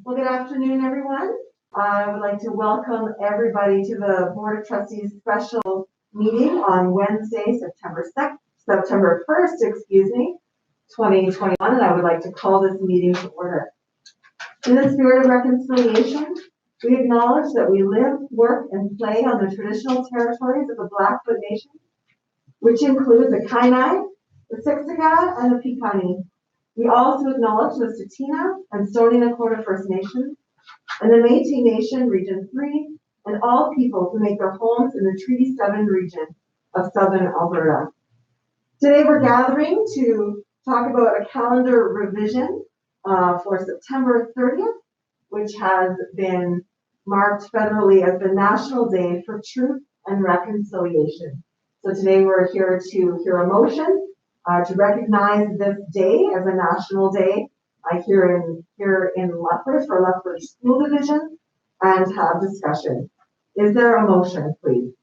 Well, good afternoon, everyone. I would like to welcome everybody to the Board of Trustees special meeting on Wednesday, September 1st, 2021, and I would like to call this meeting to order. In the spirit of reconciliation, we acknowledge that we live, work, and play on the traditional territories of the Blackfoot Nation, which include the Kainai, the Siksika, and the Piikani. We also acknowledge the Tsuut'ina and Stoney Nakoda First Nations, and the Métis Nation, Region 3, and all people who make their homes in the Treaty 7 region of Southern Alberta. Today we're gathering to talk about a calendar revision for September 30th, which has been marked federally as the National Day for Truth and Reconciliation. So today we're here to hear a motion to recognize this day as a national day here in Lethbridge for Lethbridge School Division and have discussion. Is there a motion, please?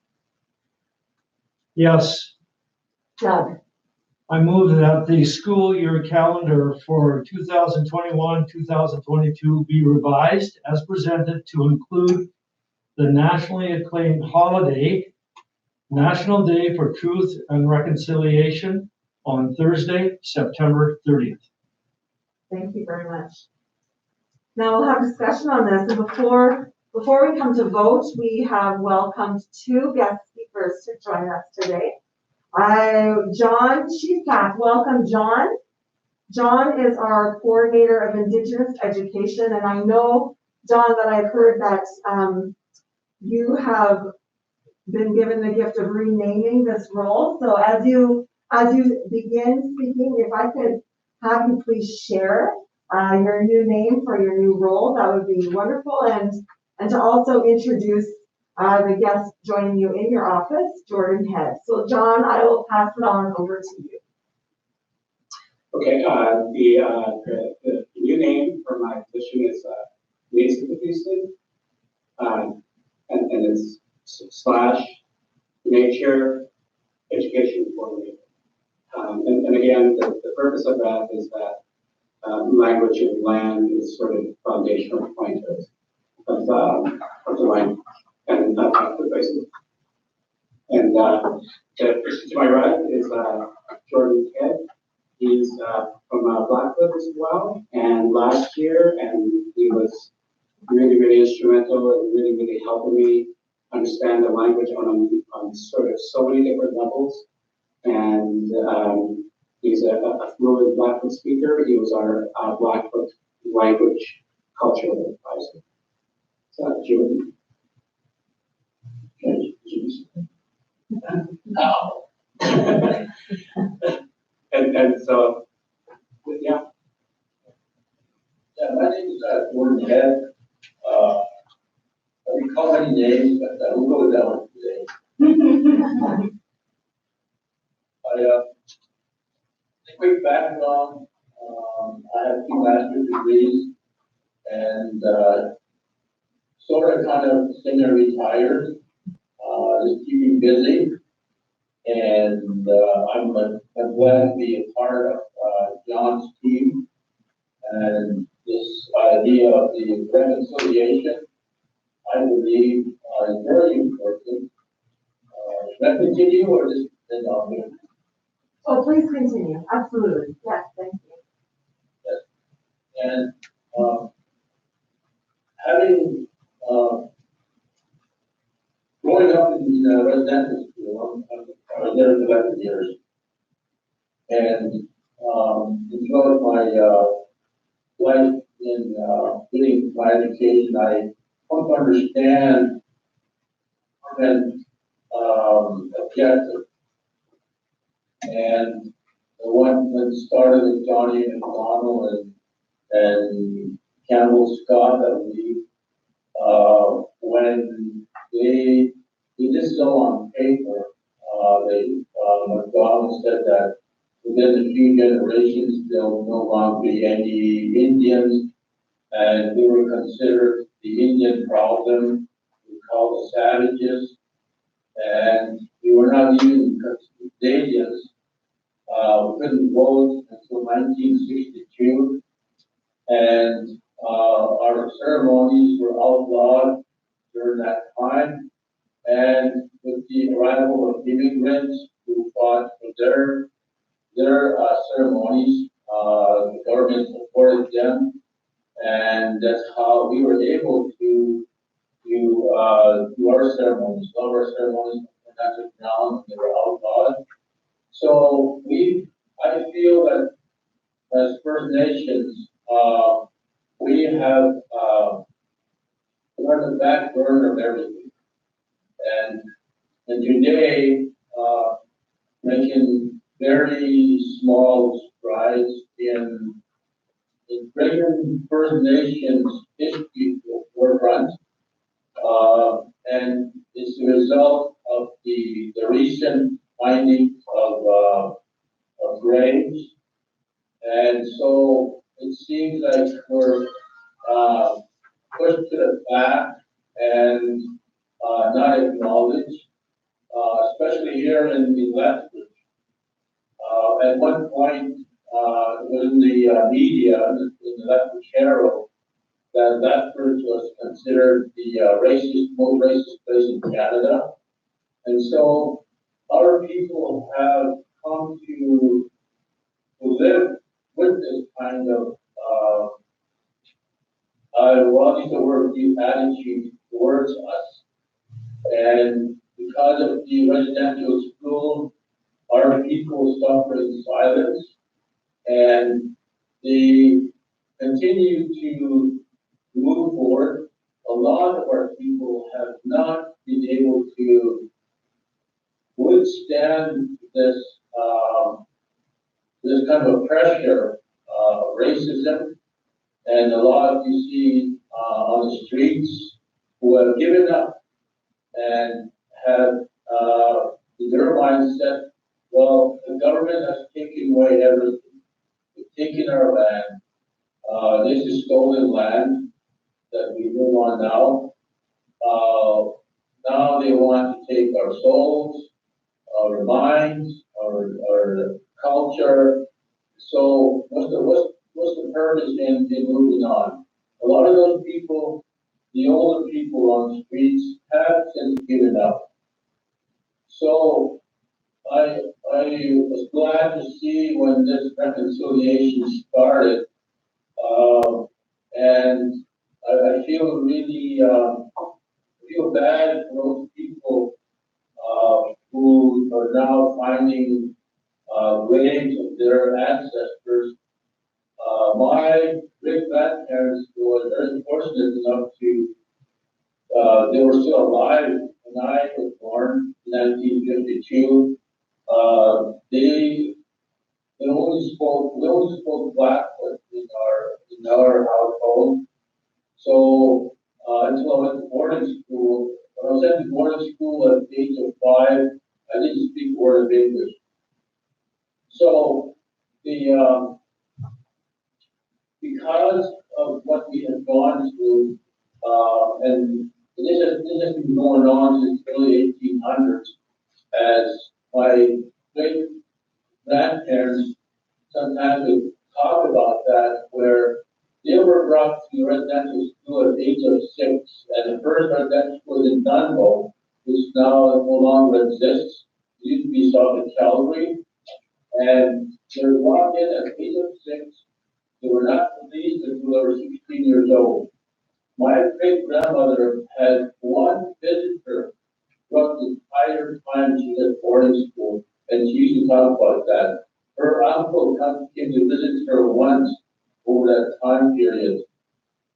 Yes. Doug. I move that the school year calendar for 2021-2022 be revised as presented to include the nationally acclaimed holiday, National Day for Truth and Reconciliation, on Thursday, September 30th. Thank you very much. Now we'll have discussion on this, and before we come to vote, we have welcomed two guest speakers to join us today. John Chiefpath, welcome, John. John is our coordinator of Indigenous education, and I know, John, that I've heard that you have been given the gift of renaming this role. So as you begin speaking, if I could have you please share your new name for your new role, that would be wonderful, and to also introduce the guest joining you in your office, Jordan Head. So John, I will pass it on over to you. Okay, the new name for my position is Native and it's / Nature Education Coordinator. And again, the purpose of that is that language and land is sort of foundational point of the language and the basis. And to my right is Jordan Head. He's from Blackfoot as well, and last year, and he was really, really instrumental and really, really helping me understand the language on sort of so many different levels. And he's a fluent Blackfoot speaker. He was our Blackfoot language cultural advisor. So, Jordan. No. and so, yeah. Yeah, my name is Jordan Head. I recall many names, but I will go with that one today. A quick background, I have 2 master's degrees and sort of kind of semi-retired, just keeping busy. And I'm glad to be a part of John's team. And this idea of the reconciliation, I believe, is very important. Should I continue or just end on here? Oh, please continue. Absolutely. Yes, thank you. Yes. And having growing up in residential school, I was there for 11 years, and enjoyed my life in getting my education. I come to understand and objective. And the one that started with Johnny McDonald and Campbell Scott, I believe, when they did so on paper, McDonald said that within a few generations there will no longer be any Indians, and we were considered the Indian problem. We called the savages, and we were not even considered Indians. We couldn't vote until 1962, and Our ceremonies were outlawed during that time. And with the arrival of immigrants who fought for their ceremonies, the government supported them, and that's how we were able to do our ceremonies. All of our ceremonies were not took down; they were outlawed. So I feel that as First Nations, we have we're on the back burner of everything, and today making very small strides in bringing First Nations history to the forefront, and it's the result of the recent findings of graves. And so it seems like we're pushed to the back and not acknowledged, especially here in the Lethbridge. At one point, it was in the media, in the Lethbridge Herald, that Lethbridge was considered the most racist place in Canada. And so our people have come to live with this kind of, well, these are the attitude towards us. And because of the residential school, our people suffer in silence, and they continue to move forward. A lot of our people have not been able to withstand this this kind of pressure, racism, and a lot you see on the streets who have given up and have their mindset. Well, the government has taken away everything. They've taken our land. This is stolen land that we live on now. Now they want to take our souls, our minds, our culture. So what's the purpose in moving on? A lot of those people, the older people on the streets, have since given up. So I was glad to see when this reconciliation started, and I feel really feel bad for those people who are now finding graves of their ancestors. My great grandparents were very fortunate enough to they were still alive when I was born in 1952. They only spoke Blackfoot in our household. So until I went to boarding school, when I was at the boarding school at the age of 5, I didn't speak a word of English. So the because of what we have gone through, and this has been going on since the early 1800s, as my great grandparents sometimes would talk about that, where they were brought to residential school at the age of 6, and the first residential school in Dunbo, which now no longer exists. It used to be South Calgary, and they were walked in at the age of 6. They were not released until they were 16 years old. My great grandmother had one visitor throughout the entire time she was at boarding school, and she used to talk about that. Her uncle came to visit her once over that time period.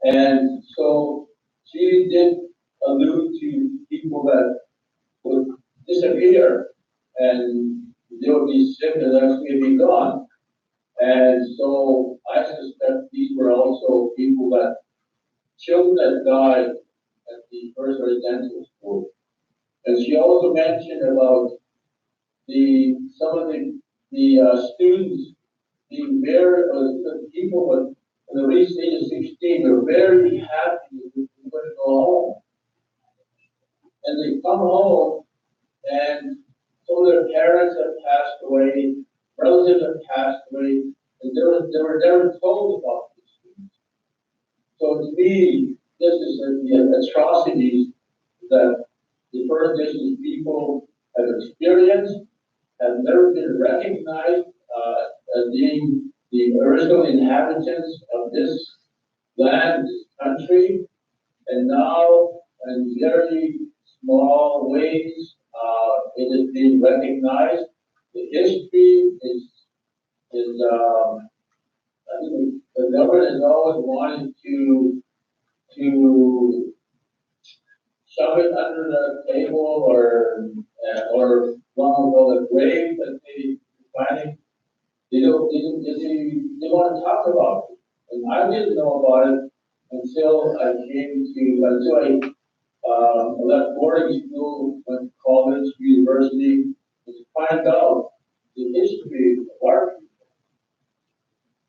And so she did allude to people that would disappear, and they would be sick and the next day be gone. And so I suspect these were also people that, children that died at the first residential school. And she also mentioned about some of the students being very, the people when they reached the age of 16 are very happy that they're going to go home. And they come home, and some of their parents have passed away, relatives have passed away, and they were never told about these things. So So to me, this is the atrocities that the First Nations people have experienced, have never been recognized as being the original inhabitants of this land, this country, and now in very small ways, it is being recognized. The history I think the government has always wanted to shove it under the table or long ago the grave that they planning. They want to talk about it. And I didn't know about it until I left boarding school, went to college, university, to find out the history of our people.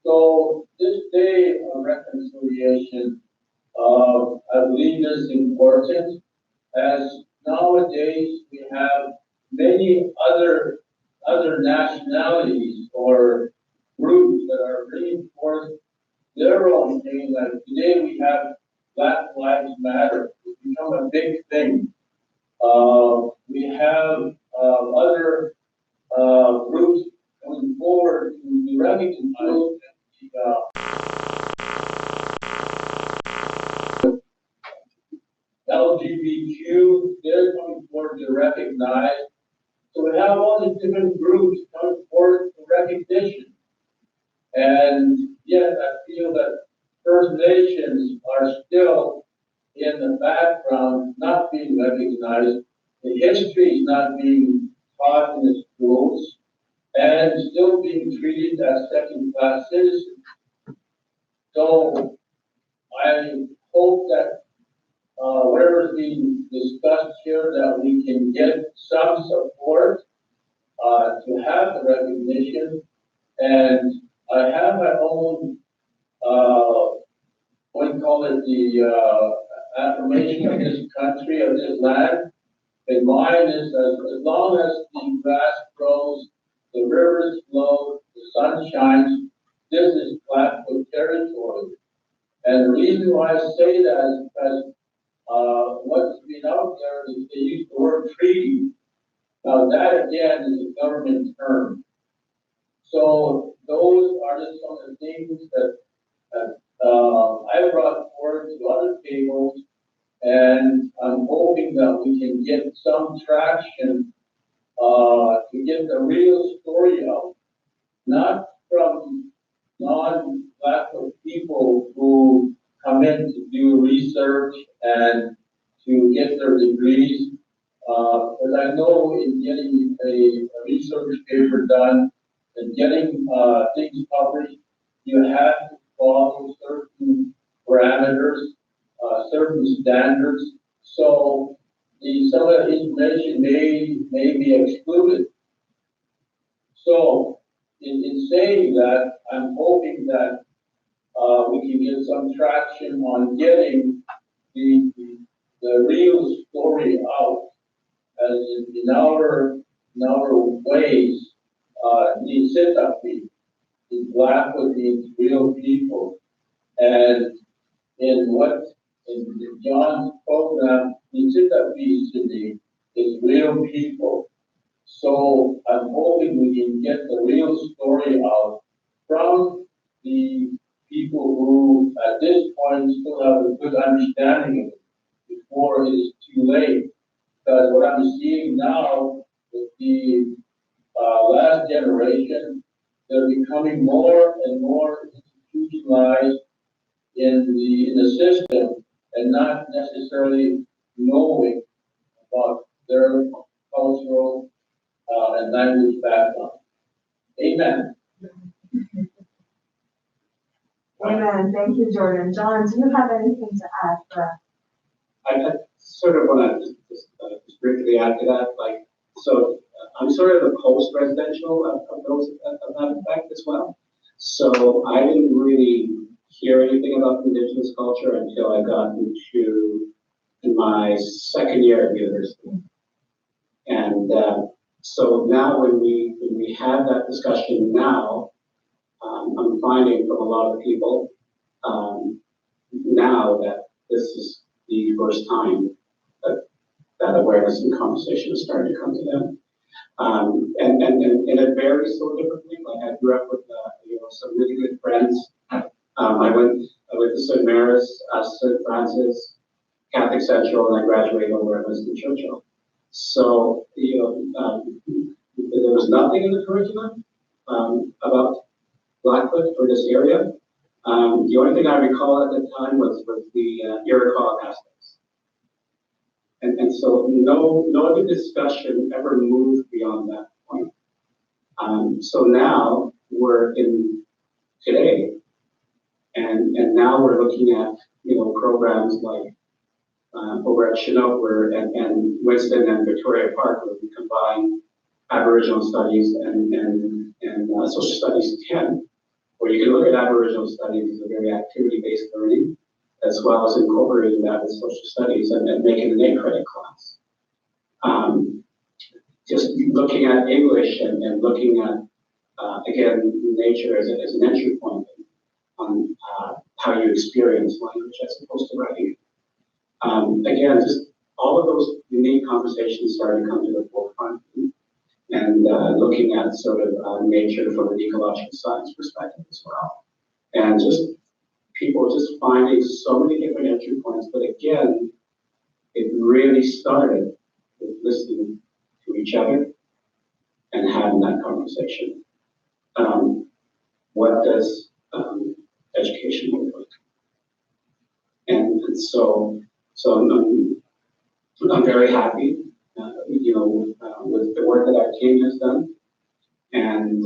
So this day of reconciliation, I believe is important, as nowadays we have many other nationalities or groups that are bringing forth their own thing. Like today we have Black Lives Matter. It's become a big thing. We have other groups coming forward to recognize LGBTQ, they're coming forward to recognize. So we have all these different groups coming forward to recognition. And yet I feel that First Nations are still in the background, not being recognized. The history is not being taught in the schools and still being treated as second-class citizens. So I hope that whatever is being discussed here, that we can get some support to have the recognition. And I have my own, what do you call it, the affirmation of this country, of this land. And mine is as long as the grass grows, the rivers flow, the sun shines, this is Blackfoot territory. And the reason why I say that is because what's been out there is they use the word treaty. Now that again is a government term. So those are just some of the things that I brought forward to other tables, and I'm hoping that we can get some traction to get the real story out, not from non-Blackfoot people who come in to do research and to get their degrees. But I know in getting a research paper done and getting things published, you have to follow certain parameters, certain standards. So some of the information may be excluded. So in saying that, I'm hoping that we can get some traction on getting the real story out, as in our ways, the Sept is Blackfoot means real people, and in John's program, the Sept is real people. So I'm hoping we can get the real story out from the people who at this point still have a good understanding of it before it is too late. Because what I'm seeing now with the last generation, they're becoming more and more institutionalized in the system and not necessarily knowing about their cultural and language background. Amen. Amen. Thank you, Jordan. John, do you have anything to add to that? I sort of want to just briefly add to that. So I'm sort of the post-residential of that effect as well. So I didn't really hear anything about Indigenous culture until I got into my second year at university. And so now when we have that discussion now, I'm finding from a lot of people, now that this is the first time that awareness and conversation is starting to come to them. And it varies so differently. Like I grew up with some really good friends. I went to St. Mary's, St. Francis, Catholic Central, and I graduated over at Winston Churchill. So there was nothing in the curriculum about Blackfoot or this area. The only thing I recall at the time was the Iroquois aspects. And so no other discussion ever moved beyond that point. So now we're in today, and now we're looking at programs like over at Chinook and Winston and Victoria Park, where we combine Aboriginal studies and social studies 10, where you can look at Aboriginal studies as a very activity-based learning, as well as incorporating that with social studies and making an 8-credit class. Just looking at English and looking at, again, nature as an entry point on how you experience language as opposed to writing. Again, just all of those unique conversations starting to come to the forefront, and looking at sort of nature from an ecological science perspective as well. And just people just finding so many different entry points, but again, it really started with listening to each other and having that conversation. What does education look like? And so I'm very happy, with the work that our team has done, and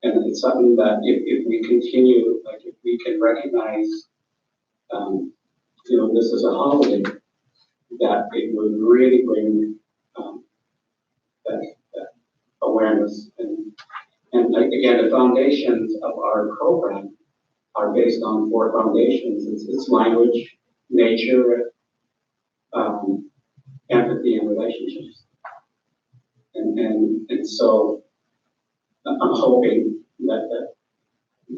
it's something that if we continue, like if we can recognize, this is a holiday, that it would really bring that awareness and like again, the foundations of our program are based on 4 foundations. It's language, nature, empathy, and relationships. And so I'm hoping that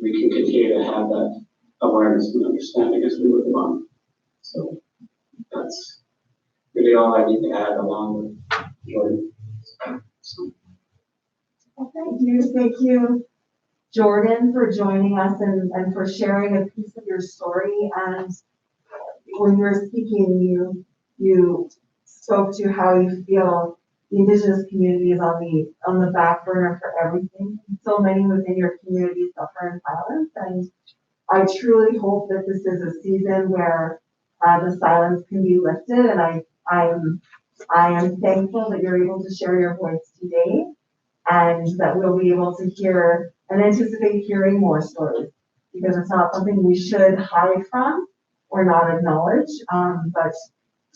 we can continue to have that awareness and understanding as we move along. So that's really all I need to add along with Jordan. So. Well, thank you, Jordan, for joining us and for sharing a piece of your story. And when you were speaking, you spoke to how you feel the Indigenous community is on the back burner for everything. So many within your community suffer in silence, and I truly hope that this is a season where the silence can be lifted. And I am thankful that you're able to share your voice today, and that we'll be able to hear and anticipate hearing more stories, because it's not something we should hide from or not acknowledge,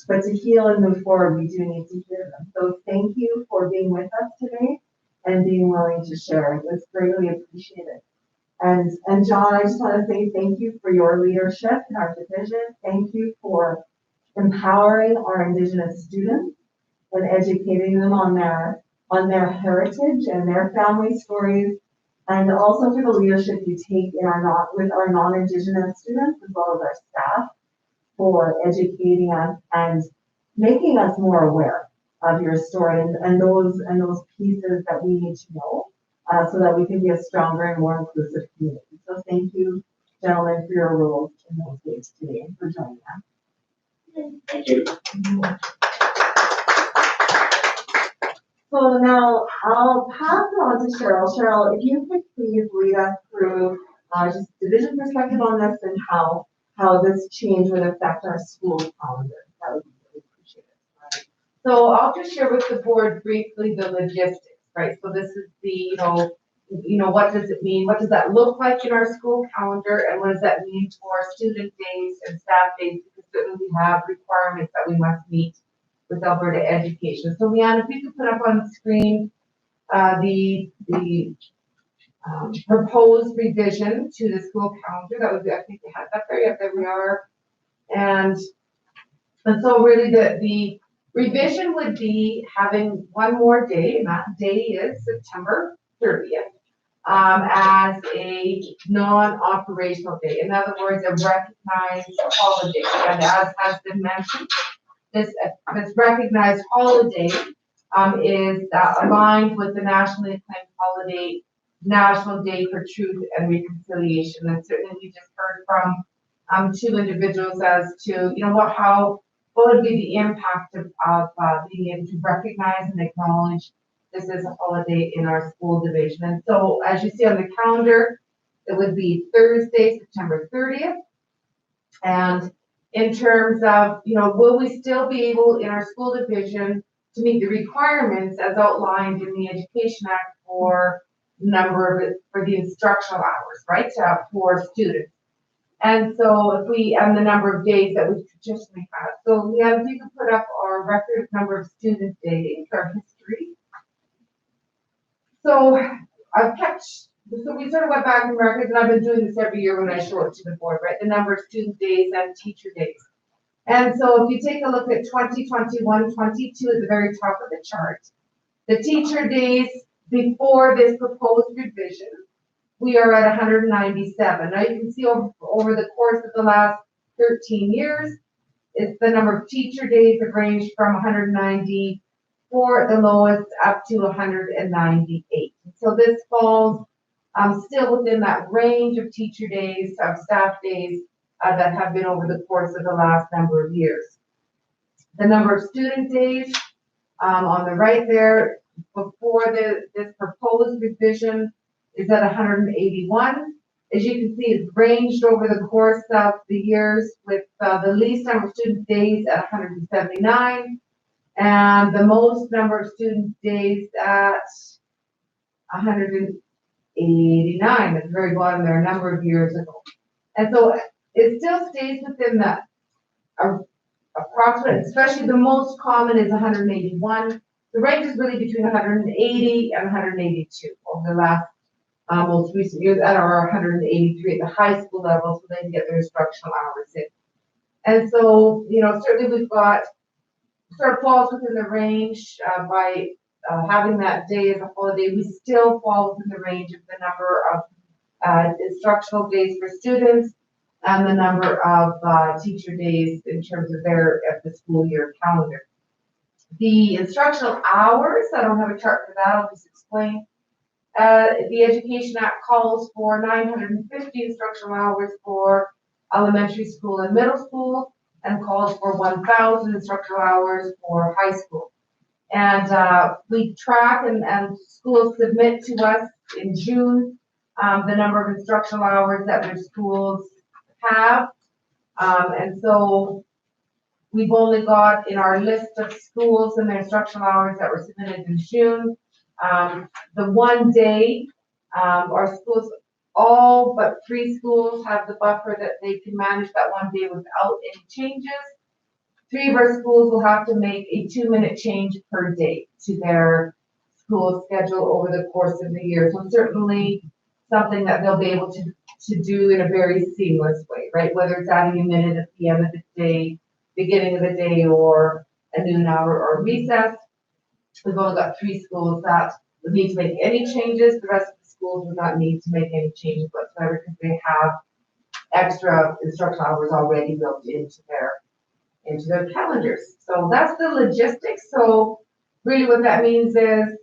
but to heal and move forward, we do need to hear them. So thank you for being with us today and being willing to share. It was greatly appreciated. And John, I just want to say thank you for your leadership in our division. Thank you for empowering our Indigenous students and educating them on their heritage and their family stories, and also for the leadership you take with our non-Indigenous students as well as our staff, for educating us and making us more aware of your story and those pieces that we need to know, so that we can be a stronger and more inclusive community. So thank you, gentlemen, for your roles in those days today and for joining us. Thank you. So now I'll pass it on to Cheryl. Cheryl, if you could please lead us through just division perspective on this and how this change would affect our school calendar. That would be really appreciated. Right. So I'll just share with the board briefly the logistics, right? So this is the, what does it mean? What does that look like in our school calendar? And what does that mean for student days and staff days? Because certainly we have requirements that we must meet with Alberta Education. So Leanne, if you could put up on the screen the proposed revision to the school calendar. That would be, I think they had that there. Yep, there we are. And so really the revision would be having one more day, and that day is September 30th. as a non-operational day. In other words, a recognized holiday. And as has been mentioned, this recognized holiday is aligned with the nationally acclaimed holiday, National Day for Truth and Reconciliation. And certainly we just heard from two individuals as to, what would be the impact of being able to recognize and acknowledge this is a holiday in our school division. And so as you see on the calendar, it would be Thursday, September 30th. And in terms of, will we still be able in our school division to meet the requirements as outlined in the Education Act for for the instructional hours, right, for students. And so and the number of days that we traditionally have. So if you can put up our record number of student days, our history. So we sort of went back in records, and I've been doing this every year when I show it to the board, right? The number of student days and teacher days. And so if you take a look at 2021, 22 at the very top of the chart, the teacher days before this proposed revision, we are at 197. Now you can see over the course of the last 13 years, the number of teacher days have ranged from 194 at the lowest up to 198. So this falls still within that range of teacher days, of staff days that have been over the course of the last number of years. The number of student days on the right there before this proposed revision is at 181. As you can see, it's ranged over the course of the years with the least number of student days at 179 and the most number of student days at 189 at the very bottom there a number of years ago. And so it still stays within that approximate, especially the most common is 181. The range is really between 180 and 182 over the last most recent years, at our 183 at the high school level, so they can get their instructional hours in. And so, certainly we've got, sort of falls within the range by having that day as a holiday. We still fall within the range of the number of instructional days for students and the number of teacher days in terms of the school year calendar. The instructional hours, I don't have a chart for that, I'll just explain. The Education Act calls for 950 instructional hours for elementary school and middle school, and calls for 1,000 instructional hours for high school. And we track and schools submit to us in June the number of instructional hours that their schools have. And so we've only got in our list of schools and their instructional hours that were submitted in June. The one day, our schools, all but 3 schools have the buffer that they can manage that one day without any changes. 3 of our schools will have to make a 2-minute change per day to their school schedule over the course of the year. So certainly something that they'll be able to do in a very seamless way, right? Whether it's adding a minute at the end of the day, beginning of the day, or a noon hour or recess. We've only got 3 schools that would need to make any changes. The rest of the schools would not need to make any changes whatsoever because they have extra instructional hours already built into their calendars. So that's the logistics. So really what that means is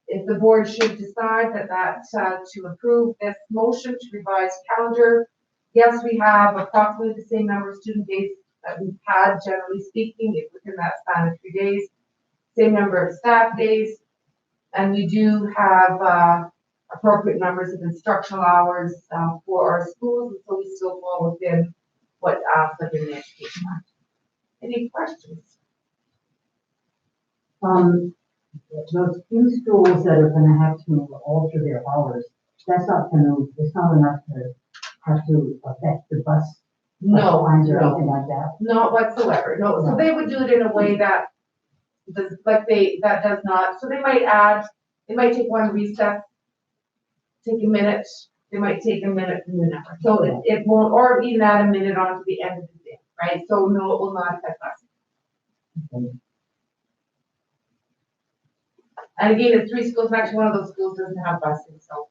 if the board should decide that to approve this motion to revise calendar, yes, we have approximately the same number of student days that we've had, generally speaking, within that span of 3 days. Same number of staff days, and we do have appropriate numbers of instructional hours for our schools, and so we still fall within what asked of in the Education Act. Any questions? Those few schools that are gonna have to alter their hours, it's not enough to have to affect the bus lines or anything like that? Not whatsoever, no. So they would do it in a way that does not, so they might take one recess, take a minute, they might take a minute from the hour. So it won't, or even add a minute on to the end of the day, right? So no, it will not affect us. Okay. And again, at 3 schools, actually one of those schools doesn't have busing, so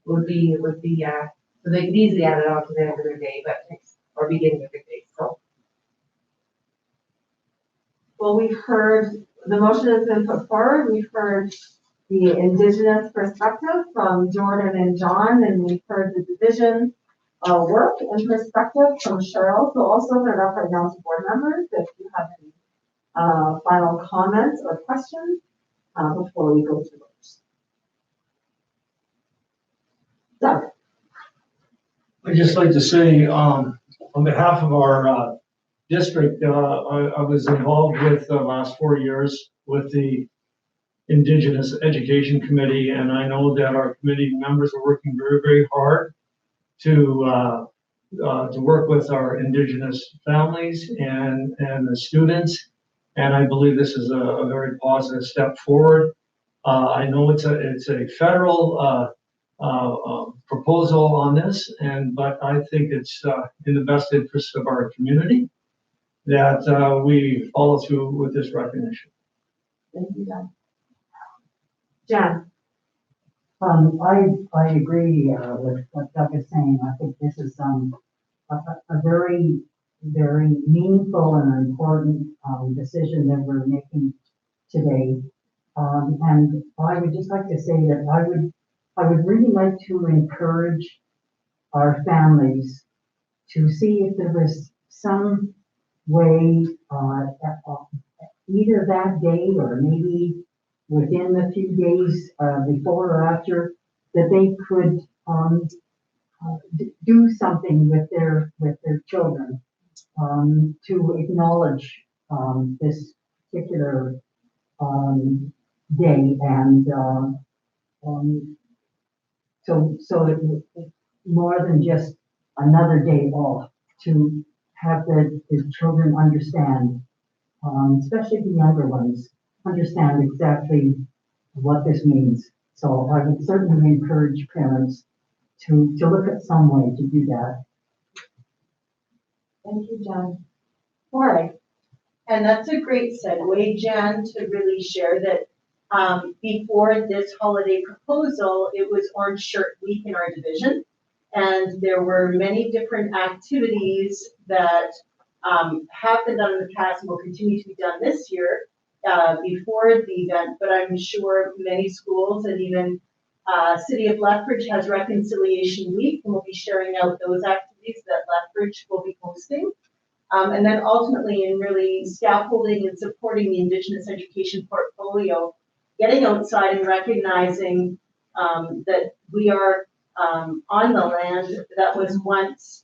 so they could easily add it on to the end of their day, or beginning of their day, so. Well, we've heard, the motion has been put forward. We've heard the Indigenous perspective from Jordan and John, and we've heard the division work and perspective from Cheryl. So also open it up right now to board members if you have any final comments or questions before we go to vote. Doug? I'd just like to say, on behalf of our district, I was involved with the last 4 years with the Indigenous Education Committee, and I know that our committee members are working very, very hard to work with our Indigenous families and the students, and I believe this is a very positive step forward. I know it's a federal proposal on this, but I think it's in the best interest of our community that we follow through with this recognition. Thank you, Doug. Jen? I agree with what Doug is saying. I think this is a very, very meaningful and important decision that we're making today. And I would just like to say that I would really like to encourage our families to see if there was some way, either that day or maybe within a few days before or after, that they could do something with their children to acknowledge this particular day, and so it, more than just another day off, to have the children understand, especially the younger ones, understand exactly what this means. So I would certainly encourage parents to look at some way to do that. Thank you, Jen. Jorge? And that's a great segue, Jan, to really share that before this holiday proposal, it was Orange Shirt Week in our division. And there were many different activities that have been done in the past and will continue to be done this year before the event. But I'm sure many schools and even City of Lethbridge has Reconciliation Week, and we'll be sharing out those activities that Lethbridge will be hosting. And then ultimately in really scaffolding and supporting the Indigenous education portfolio, getting outside and recognizing that we are on the land that was once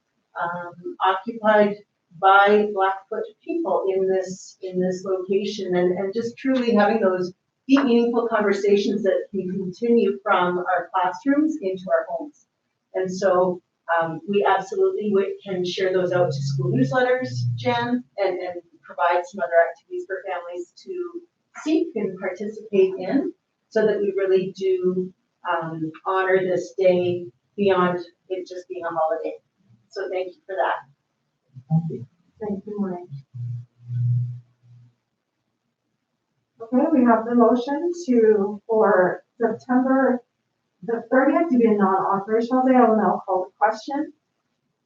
occupied by Blackfoot people in this location, and just truly having those deep, meaningful conversations that can continue from our classrooms into our homes. And so we absolutely can share those out to school newsletters, Jan, and provide some other activities for families to seek and participate in, so that we really do honor this day beyond it just being a holiday. So thank you for that. Thank you. Thank you, Maureen. Okay, we have the motion for September the 30th to be a non-operational day. I will now call the question.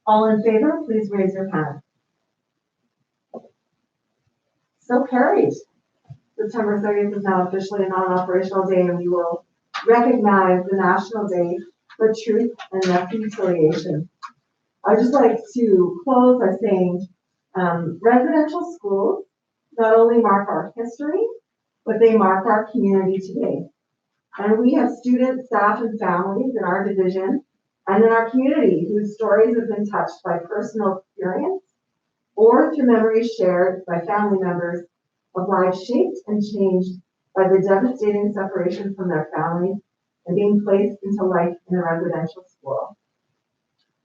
All in favor, please raise your hand. So carried. September 30th is now officially a non-operational day, and we will recognize the National Day for Truth and Reconciliation. I'd just like to close by saying residential schools not only mark our history, but they mark our community today. And we have students, staff, and families in our division and in our community whose stories have been touched by personal experience or through memories shared by family members of lives shaped and changed by the devastating separation from their families and being placed into life in a residential school.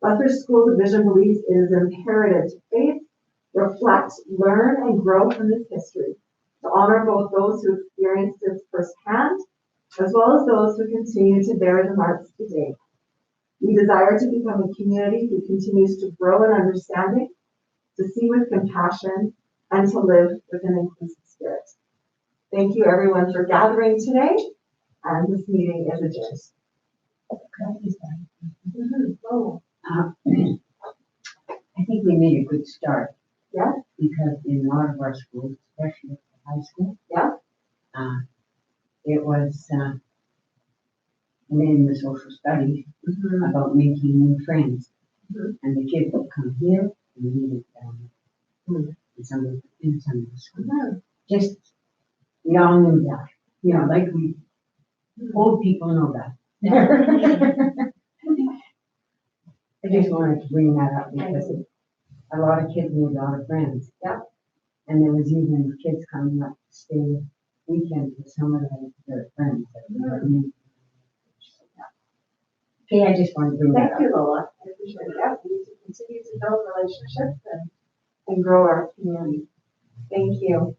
Lethbridge School Division believes it is imperative to face, reflect, learn, and grow from this history, to honor both those who experienced this firsthand, as well as those who continue to bear the marks today. We desire to become a community who continues to grow in understanding, to see with compassion, and to live with an inclusive spirit. Thank you everyone for gathering today. And this meeting is adjourned. Oh, I think we made a good start. Yeah. Because in a lot of our schools, especially at the high school. Yeah. It was, in the social studies about making new friends. And the kids would come here and meet it down in some of the schools. Just, we all knew that, you know, like we, old people know that. I just wanted to bring that up because a lot of kids made a lot of friends. Yeah. And there was even kids coming up to stay weekends with some of their friends. Okay, I just wanted to bring that thank up. you, Lola. I appreciate it. Yeah, we need to continue to build relationships and grow our community. Thank you.